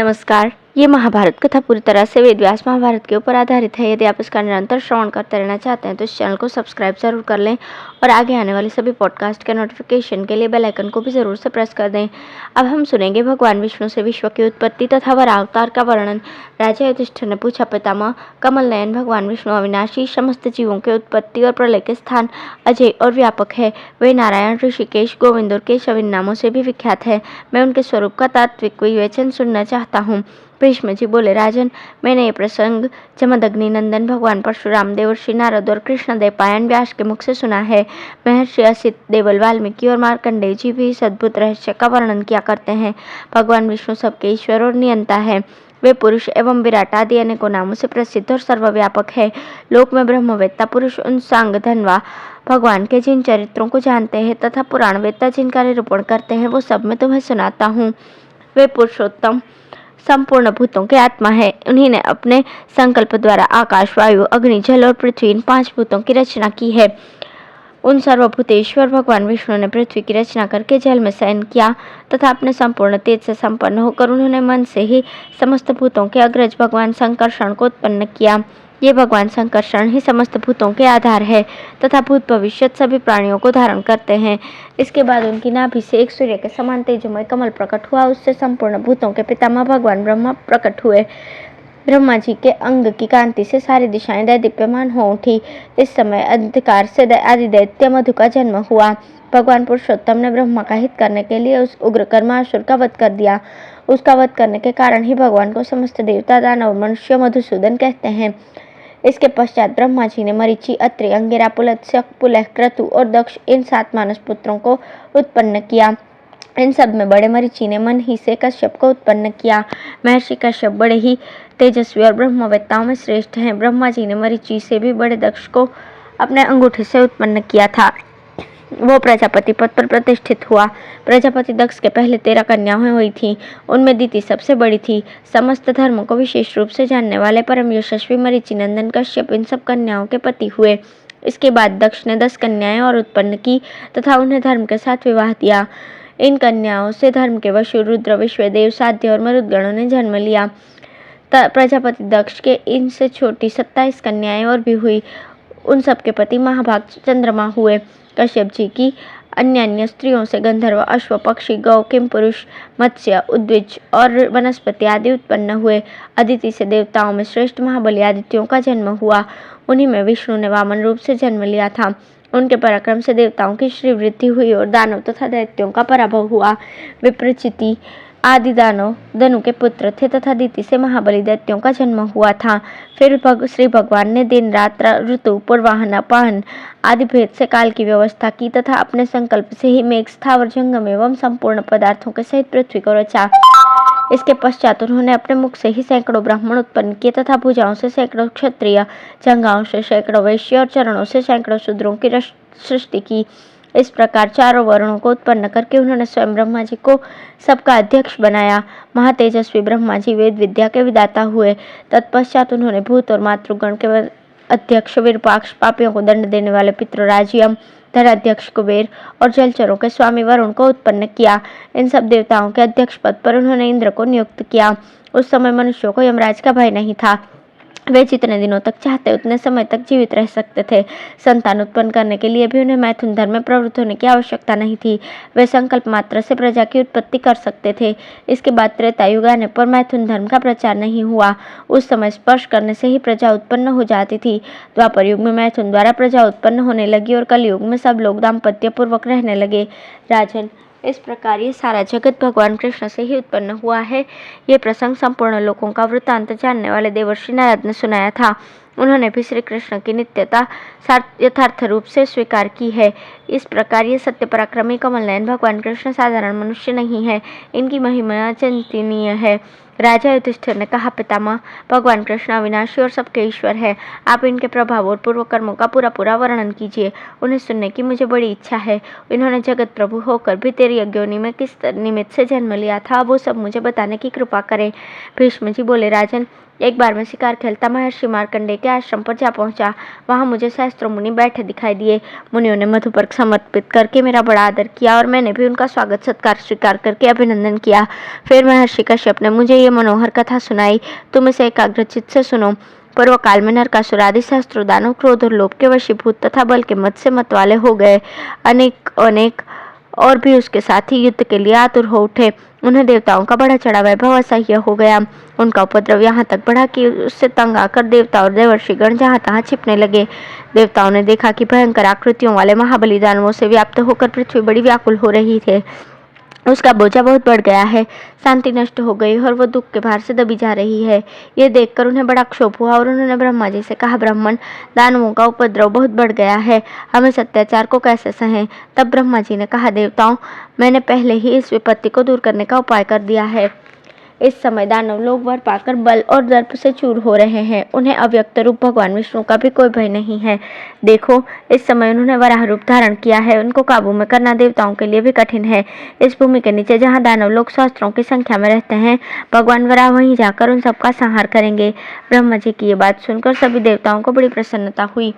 नमस्कार। ये महाभारत कथा पूरी तरह से वेद व्यास महाभारत के ऊपर आधारित है। यदि आप इसका निरंतर श्रवण करते रहना चाहते हैं तो इस चैनल को सब्सक्राइब जरूर कर लें और आगे आने वाले सभी पॉडकास्ट के नोटिफिकेशन के लिए बेल आइकन को भी जरूर से प्रेस कर दें। अब हम सुनेंगे भगवान विष्णु से विश्व की उत्पत्ति तथा वराह अवतार का वर्णन। राजा युधिष्ठिर ने पूछा, पितामह, कमल नयन भगवान विष्णु अविनाशी, समस्त जीवों के उत्पत्ति और प्रलय के स्थान, अजय और व्यापक है। वे नारायण, ऋषिकेश, गोविंद और केशव इन नामों से भी विख्यात है। मैं उनके स्वरूप का तात्विक विवेचन सुनना चाहता हूँ। भीष्म जी बोले, राजन, मैंने ये प्रसंग जमदग्नि नंदन भगवान परशुराम, देवर्षि नारद और कृष्णदेव पायन व्यास के मुख से सुना है। महर्षि असित, देवल, वाल्मीकि और मार्कंडेय जी भी इस अद्भुत रहस्य का वर्णन किया करते हैं। भगवान विष्णु सबके ईश्वर और नियंता है। वे पुरुष एवं विराट आदि अनेकों नामों से प्रसिद्ध और सर्वव्यापक है। लोक में ब्रह्मवेत्ता पुरुष उन सांग धनवा भगवान के जिन चरित्रों को जानते हैं तथा पुराण वेत्ता जिनका निरूपण करते हैं, वो सब मैं तुम्हें सुनाता हूँ। वे पुरुषोत्तम संपूर्ण भूतों के आत्मा है। उन्हीं ने अपने संकल्प द्वारा आकाश, वायु, अग्नि, जल और पृथ्वी इन 5 भूतों की रचना की है। उन सर्वभूतेश्वर भगवान विष्णु ने पृथ्वी की रचना करके जल में शयन किया तथा अपने संपूर्ण तेज से संपन्न होकर उन्होंने मन से ही समस्त भूतों के अग्रज भगवान संकर्षण को उत्पन्न किया। ये भगवान संकर्षण ही समस्त भूतों के आधार है तथा भूत भविष्य सभी प्राणियों को धारण करते हैं। इसके बाद उनकी नाभि से एक सूर्य के समान तेजोमय कमल प्रकट हुआ। उससे संपूर्ण भूतों के पितामह भगवान ब्रह्मा प्रकट हुए। ब्रह्मा जी के अंग की कांति से सारी दिशाएं दैदीप्यमान हो उठी। इस समय अंधकार से आदिदैत्य मधु का जन्म हुआ। भगवान पुरुषोत्तम ने ब्रह्मा का हित करने के लिए उस उग्र कर्मासुर का वध कर दिया। उसका वध करने के कारण ही भगवान को समस्त देवता, दानव, मनुष्य मधुसूदन कहते हैं। इसके पश्चात ब्रह्मा जी ने मरीचि, अत्रि, अंगिरा, पुलत्स्य, पुलह, क्रतु और दक्ष इन 7 मानस पुत्रों को उत्पन्न किया। इन सब में बड़े मरीचि ने मन ही से कश्यप को उत्पन्न किया। महर्षि कश्यप बड़े ही तेजस्वी और ब्रह्मवेत्ताओं में श्रेष्ठ हैं। ब्रह्मा जी ने मरीचि से भी बड़े दक्ष को अपने अंगूठे से उत्पन्न किया था। वो प्रजापति पद पर प्रतिष्ठित हुआ। प्रजापति दक्ष के पहले 13 कन्याएं हुई थीं। उनमें दीति सबसे बड़ी थी। समस्त धर्मों को विशेष रूप से जानने वाले परम यशस्वी मरीचि नंदन कश्यप इन सब कन्याओं के पति हुए। इसके बाद दक्ष ने 10 कन्याएं और उत्पन्न की तथा उन्हें धर्म के साथ विवाह दिया। इन कन्याओं से धर्म के वशु, रुद्र, विश्वदेव, साध्य और मरुदगणों ने जन्म लिया। प्रजापति दक्ष के इनसे छोटी 27 कन्याएं और भी हुई। उन सबके पति महाभाग चंद्रमा हुए। कश्यप जी की अन्य स्त्रियों से गंधर्व, अश्व, पक्षी, गौ, किमपुरुष, मत्स्य, उद्विज और वनस्पति आदि उत्पन्न हुए। अदिति से देवताओं में श्रेष्ठ महाबली आदित्यों का जन्म हुआ। उन्हीं में विष्णु ने वामन रूप से जन्म लिया था। उनके पराक्रम से देवताओं की श्रीवृद्धि हुई और दानव तथा दैत्यों का पराभव हुआ। विप्रचिति आदि दानव धनु के पुत्र थे तथा दीति से महाबली दैत्यों का जन्म हुआ था। फिर श्री भगवान ने दिन रात, ऋतु, पूर्वाहन, अपहन आदि भेद से काल की व्यवस्था की तथा अपने संकल्प से ही मेघ, स्थावर, जंगम एवं संपूर्ण पदार्थों के सहित पृथ्वी को रचा। इसके पश्चात उन्होंने अपने मुख से ही सैकड़ों ब्राह्मण उत्पन्न किए तथा भुजाओं से सैकड़ों क्षत्रिय, जंघाओं से सैकड़ों वैश्य और चरणों से सैकड़ों शूद्रों की सृष्टि की। इस प्रकार चारों वर्णों को उत्पन्न करके उन्होंने स्वयं ब्रह्मा जी को सबका अध्यक्ष बनाया। महातेजस्वी ब्रह्मा जी वेद विद्या के विदाता हुए। तत्पश्चात उन्होंने भूत और मातृगण के अध्यक्ष विरूपाक्ष, पापियों को दंड देने वाले पितृराज यम, धनाध्यक्ष कुबेर और जलचरों के स्वामी वरुण को उत्पन्न किया। इन सब देवताओं के अध्यक्ष पद पर उन्होंने इंद्र को नियुक्त किया। उस समय मनुष्यों को यमराज का भय नहीं था। वे जितने दिनों तक चाहते उतने समय तक जीवित रह सकते थे। संतान उत्पन्न करने के लिए भी उन्हें मैथुन धर्म में प्रवृत्त होने की आवश्यकता नहीं थी। वे संकल्प मात्र से प्रजा की उत्पत्ति कर सकते थे। इसके बाद त्रेता युग आने पर मैथुन धर्म का प्रचार नहीं हुआ। उस समय स्पर्श करने से ही प्रजा उत्पन्न हो जाती थी। द्वापर युग में मैथुन द्वारा प्रजा उत्पन्न होने लगी और कलयुग में सब लोग दाम्पत्य पूर्वक रहने लगे। राजन, इस प्रकार ये सारा जगत भगवान कृष्ण से ही उत्पन्न हुआ है। ये प्रसंग संपूर्ण लोकों का वृत्तांत जानने वाले देवर्षि नारद ने सुनाया था। उन्होंने भी श्री कृष्ण की नित्यता यथार्थ रूप से स्वीकार की है। इस प्रकार ये सत्य पराक्रमी कमल नयन भगवान कृष्ण साधारण मनुष्य नहीं है। इनकी महिमा अचिंतनीय है। राजा युधिष्ठिर ने कहा, पितामह, भगवान कृष्ण अविनाशी और सबके ईश्वर है। आप इनके प्रभाव और पूर्व कर्मों का पूरा वर्णन कीजिए। उन्हें सुनने की मुझे बड़ी इच्छा है। इन्होंने जगत प्रभु होकर भी तेरी यज्ञोनि में किस निमित्त से जन्म लिया था, वो सब मुझे बताने की कृपा करें। भीष्म जी बोले, राजन, एक बार मैं शिकार खेलता महर्षि मार्कंडेय के आश्रम पर जा पहुंचा। वहां मुझे सहस्त्रों मुनि बैठे दिखाई दिए। मुनियों ने मधुपर समर्पित करके मेरा बड़ा आदर किया और मैंने भी उनका स्वागत सत्कार स्वीकार करके अभिनंदन किया। फिर महर्षि कश्यप ने मुझे ये मनोहर कथा सुनाई, तुम इसे एकाग्रचित्त से सुनो। पूर्व काल में नरकासुर आदि सहस्त्रों दानव क्रोध और लोभ के वशीभूत तथा बल के मत से मतवाले हो गए। अनेक और भी उसके साथ ही युद्ध के लिए आतुर हो उठे। उन्हें देवताओं का बड़ा चढ़ा वैभव असह्य हो गया। उनका उपद्रव यहाँ तक बढ़ा कि उससे तंग आकर देवता और देवर्षिगण जहाँ तहाँ छिपने लगे। देवताओं ने देखा कि भयंकर आकृतियों वाले महाबली दानवों से व्याप्त होकर पृथ्वी बड़ी व्याकुल हो रही है। उसका बोझा बहुत बढ़ गया है, शांति नष्ट हो गई और वो दुख के भार से दबी जा रही है। ये देखकर उन्हें बड़ा क्षोभ हुआ और उन्होंने ब्रह्मा जी से कहा, ब्राह्मण, दानवों का उपद्रव बहुत बढ़ गया है, हम इस अत्याचार को कैसे सहें। तब ब्रह्मा जी ने कहा, देवताओं, मैंने पहले ही इस विपत्ति को दूर करने का उपाय कर दिया है। इस समय दानव लोग वर पाकर बल और दर्प से चूर हो रहे हैं। उन्हें अव्यक्त रूप भगवान विष्णु का भी कोई भय नहीं है। देखो, इस समय उन्होंने वराह रूप धारण किया है। उनको काबू में करना देवताओं के लिए भी कठिन है। इस भूमि के नीचे जहाँ दानव लोग सहस्त्रों की संख्या में रहते हैं, भगवान वराह वहीं जाकर उन सबका संहार करेंगे। ब्रह्मा जी की ये बात सुनकर सभी देवताओं को बड़ी प्रसन्नता हुई।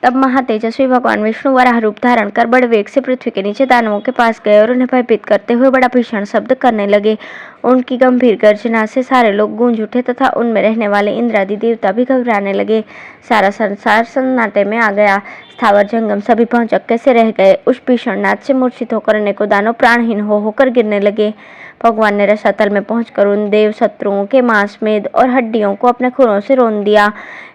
तब महातेजस्वी भगवान विष्णु वराह रूप धारण कर बड़े वेग से पृथ्वी के नीचे दानवों के पास गए और उन्हें भयभीत करते हुए बड़ा भीषण शब्द करने लगे। उनकी गंभीर गर्जना से सारे लोग गूंज उठे तथा उनमें रहने वाले इंद्रादि देवता भी घबराने लगे। सारा संसार सन्नाटे में आ गया। स्थावर जंगम सभी भौचक्के से रह गए। उस भीषण नाद से मूर्छित होकर अनेकों दानव प्राणहीन होकर गिरने लगे। भगवान ने रसातल में पहुंचकर उन देव शत्रुओं के मांस, मेद और हड्डियों को अपने खुरों से रौंद दिया।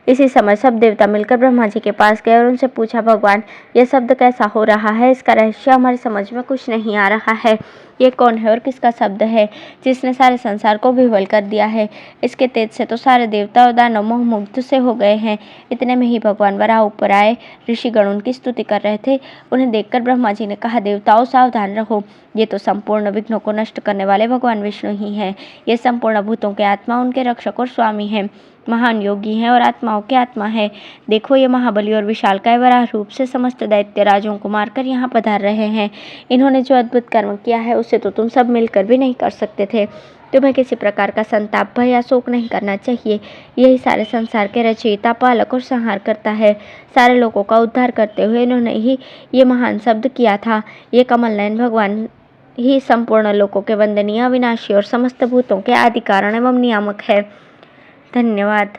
इसी समय सब देवता मिलकर ब्रह्मा जी के पास गए और उनसे पूछा, भगवान, यह शब्द कैसा हो रहा है? इसका रहस्य हमारी समझ में कुछ नहीं आ रहा है। ये कौन है और किसका शब्द है जिसने सारे संसार को विह्वल कर दिया है? इसके तेज से तो सारे देवता और दानव मोहमुग्ध से हो गए हैं। इतने में ही भगवान वराह ऊपर आए। ऋषिगण उनकी स्तुति कर रहे थे। उन्हें देखकर ब्रह्मा जी ने कहा, देवताओं, सावधान रहो। ये तो संपूर्ण विघ्नों को नष्ट करने वाले भगवान विष्णु ही हैं। ये संपूर्ण भूतों के आत्मा, उनके रक्षक और स्वामी हैं। महान योगी हैं और आत्माओं की आत्मा है। देखो, ये महाबली और विशालकाय वराह रूप से समस्त दैत्य राजों को मारकर यहाँ पधार रहे हैं। इन्होंने जो अद्भुत कर्म किया है उसे तो तुम सब मिलकर भी नहीं कर सकते थे। तुम्हें किसी प्रकार का संताप, भय या शोक नहीं करना चाहिए। यही सारे संसार के रचयिता, पालक और संहार करता है। सारे लोगों का उद्धार करते हुए इन्होंने ही ये महान शब्द किया था। ये कमल नयन भगवान ही संपूर्ण लोकों के वंदनीय, अविनाशी और समस्त भूतों के आदि कारण एवं नियामक है। धन्यवाद।